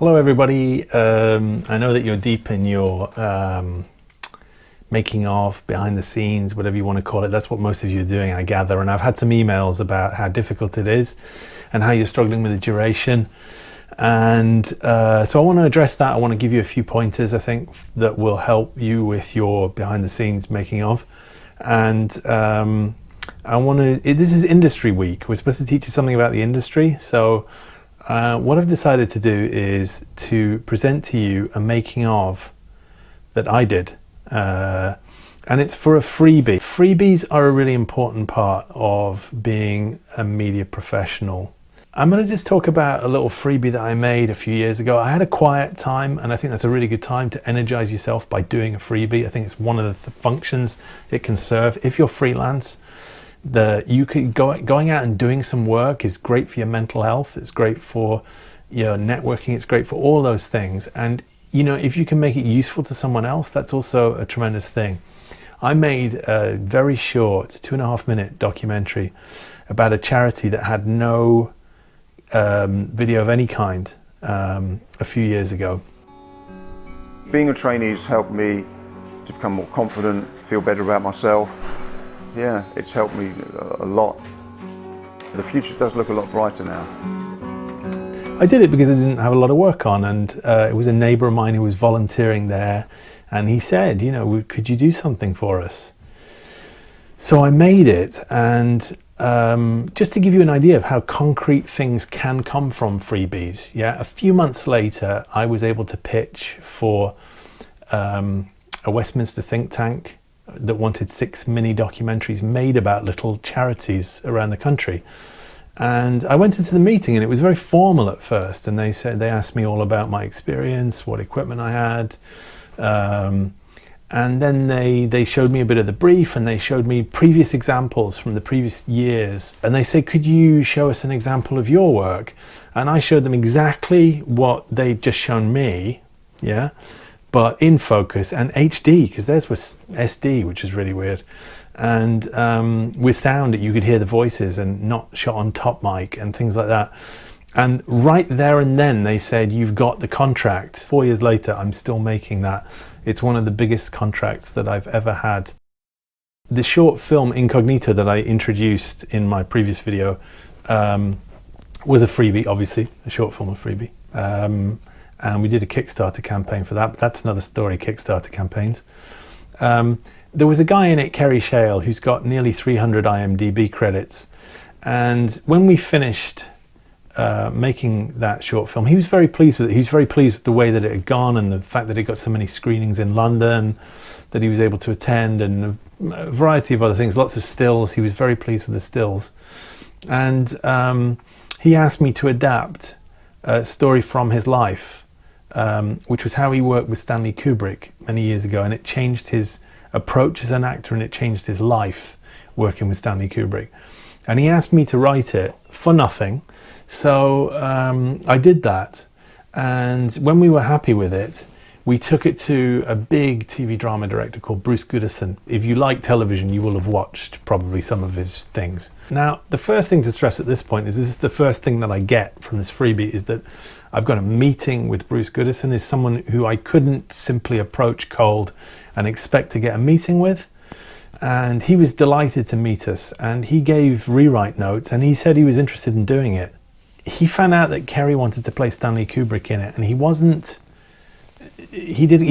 Hello everybody. I know that you're deep in your making of, behind the scenes, whatever you want to call it. That's what most of you are doing, I gather. And I've had some emails about how difficult it is and how you're struggling with the duration. And so I want to address that. I want to give you a few pointers, I think, that will help you with your behind the scenes making of. And this is industry week. We're supposed to teach you something about the industry. So what I've decided to do is to present to you a making of that I did. And it's for a freebie. Freebies are a really important part of being a media professional. I'm going to just talk about a little freebie that I made a few years ago. I had a quiet time, and I think that's a really good time to energize yourself by doing a freebie. I think it's one of the functions it can serve. If you're freelance, going out and doing some work is great for your mental health. It's great for your networking. It's great for all those things. And if you can make it useful to someone else, that's also a tremendous thing. I made a very short 2.5 minute documentary about a charity that had no video of any kind a few years ago. Being a trainee has helped me to become more confident, feel better about myself. Yeah, it's helped me a lot. The future does look a lot brighter now. I did it because I didn't have a lot of work on, and it was a neighbour of mine who was volunteering there, and he said, could you do something for us? So I made it, and just to give you an idea of how concrete things can come from freebies, a few months later I was able to pitch for a Westminster think tank that wanted 6 mini documentaries made about little charities around the country. And I went into the meeting, and it was very formal at first, and they asked me all about my experience, what equipment I had, and then they showed me a bit of the brief, and they showed me previous examples from the previous years, and they said, could you show us an example of your work? And I showed them exactly what they'd just shown me, but in focus and HD, because theirs was SD, which is really weird, and with sound that you could hear the voices and not shot on top mic and things like that. And right there and then they said, you've got the contract. 4 years later, I'm still making that. It's one of the biggest contracts that I've ever had. The short film Incognito that I introduced in my previous video was a freebie, obviously, a short film, a freebie. And we did a Kickstarter campaign for that, but that's another story, Kickstarter campaigns. There was a guy in it, Kerry Shale, who's got nearly 300 IMDb credits. And when we finished making that short film, he was very pleased with it. He was very pleased with the way that it had gone and the fact that it got so many screenings in London that he was able to attend, and a variety of other things, lots of stills. He was very pleased with the stills. And he asked me to adapt a story from his life, which was how he worked with Stanley Kubrick many years ago, and it changed his approach as an actor, and it changed his life working with Stanley Kubrick. And he asked me to write it for nothing, so I did that. And when we were happy with it, we took it to a big TV drama director called Bruce Goodison. If you like television, you will have watched probably some of his things. Now, the first thing to stress at this point is this is the first thing that I get from this freebie, is that I've got a meeting with Bruce Goodison, is someone who I couldn't simply approach cold and expect to get a meeting with. And he was delighted to meet us, and he gave rewrite notes, and he said he was interested in doing it. He found out that Kerry wanted to play Stanley Kubrick in it, and he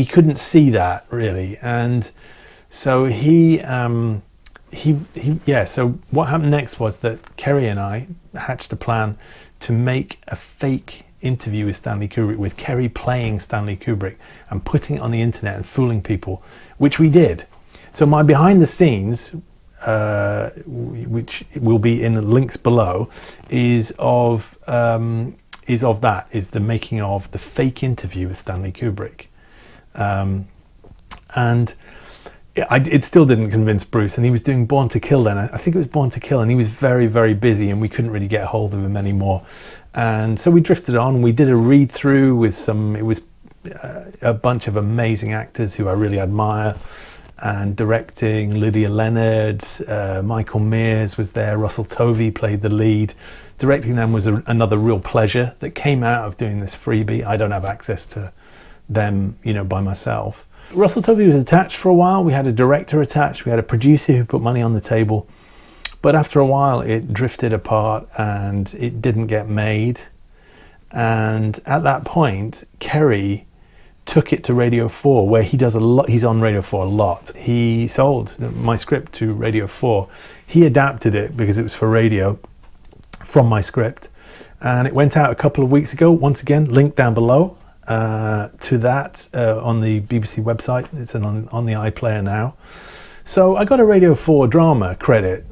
couldn't see that really. And so so what happened next was that Kerry and I hatched a plan to make a fake interview with Stanley Kubrick, with Kerry playing Stanley Kubrick and putting it on the internet and fooling people, which we did. So my behind the scenes, which will be in the links below, is the making of the fake interview with Stanley Kubrick. And it still didn't convince Bruce, and he was doing Born to Kill then. I think it was Born to Kill, and he was very, very busy, and we couldn't really get a hold of him anymore. And so we drifted on. We did a read through with a bunch of amazing actors who I really admire, and directing, Lydia Leonard, Michael Mears was there, Russell Tovey played the lead, directing them was another real pleasure that came out of doing this freebie. I don't have access to them, you know, by myself. Russell Tovey was attached for a while. We had a director attached. We had a producer who put money on the table. But after a while, it drifted apart and it didn't get made. And at that point, Kerry took it to Radio 4, where he does a lot. He's on Radio 4 a lot. He sold my script to Radio 4. He adapted it because it was for radio from my script. And it went out a couple of weeks ago. Once again, link down below to that on the BBC website. It's on the iPlayer now. So I got a Radio 4 drama credit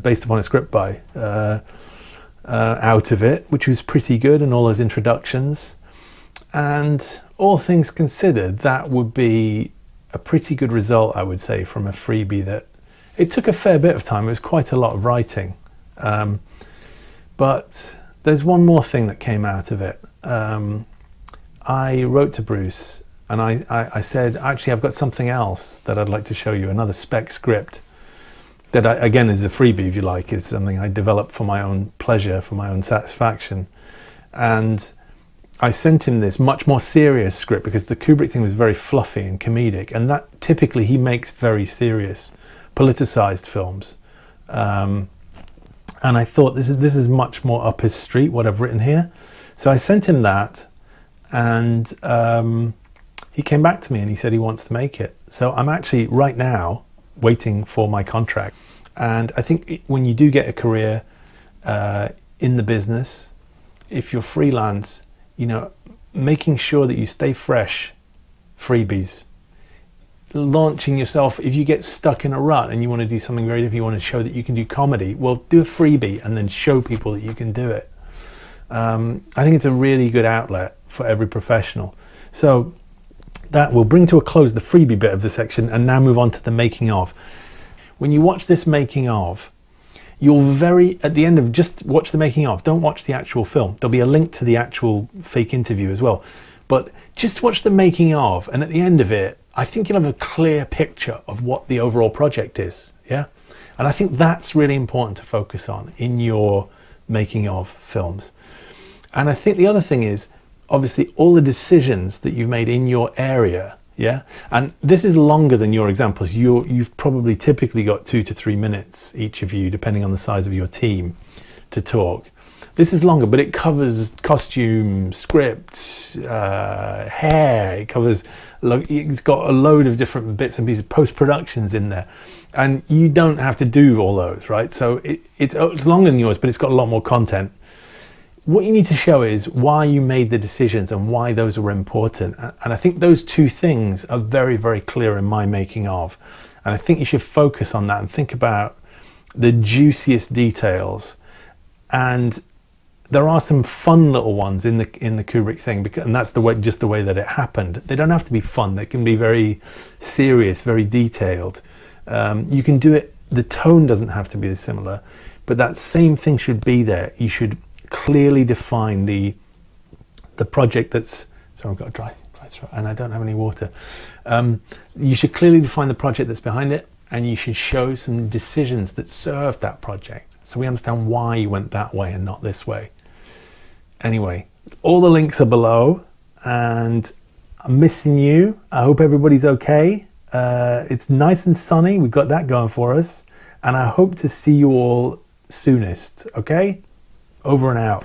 based upon a script by out of it, which was pretty good, and all those introductions. And all things considered, that would be a pretty good result, I would say, from a freebie. That it took a fair bit of time. It was quite a lot of writing. But there's one more thing that came out of it. I wrote to Bruce and I said, actually, I've got something else that I'd like to show you, another spec script that, again, is a freebie, if you like. It's something I developed for my own pleasure, for my own satisfaction. And I sent him this much more serious script because the Kubrick thing was very fluffy and comedic, and that typically he makes very serious, politicized films. And I thought this is much more up his street, what I've written here. So I sent him that, and he came back to me and he said he wants to make it. So I'm actually right now waiting for my contract. And I think when you do get a career in the business, if you're freelance, you know, making sure that you stay fresh, freebies, launching yourself. If you get stuck in a rut and you want to do something very different, you want to show that you can do comedy, well, do a freebie and then show people that you can do it. I think it's a really good outlet for every professional. So that will bring to a close the freebie bit of the section and now move on to the making of. When you watch this making of, at the end of, just watch the making of, don't watch the actual film. There'll be a link to the actual fake interview as well. But just watch the making of, and at the end of it, I think you'll have a clear picture of what the overall project is, yeah? And I think that's really important to focus on in your making of films. And I think the other thing is, obviously, all the decisions that you've made in your area, yeah? And this is longer than your examples. You've probably typically got 2 to 3 minutes, each of you, depending on the size of your team, to talk. This is longer, but it covers costume, script, hair. It's got a load of different bits and pieces, post-productions in there. And you don't have to do all those, right? So it's longer than yours, but it's got a lot more content. What you need to show is why you made the decisions and why those were important. And I think those two things are very, very clear in my making of. And I think you should focus on that and think about the juiciest details. And there are some fun little ones in the Kubrick thing, and that's just the way that it happened. They don't have to be fun. They can be very serious, very detailed. You can do it. The tone doesn't have to be similar, but that same thing should be there. You should clearly define the project that's. So I've got a dry throat, and I don't have any water. You should clearly define the project that's behind it, and you should show some decisions that serve that project, so we understand why you went that way and not this way. Anyway, all the links are below, and I'm missing you. I hope everybody's okay. It's nice and sunny. We've got that going for us, and I hope to see you all soonest. Okay? Over and out.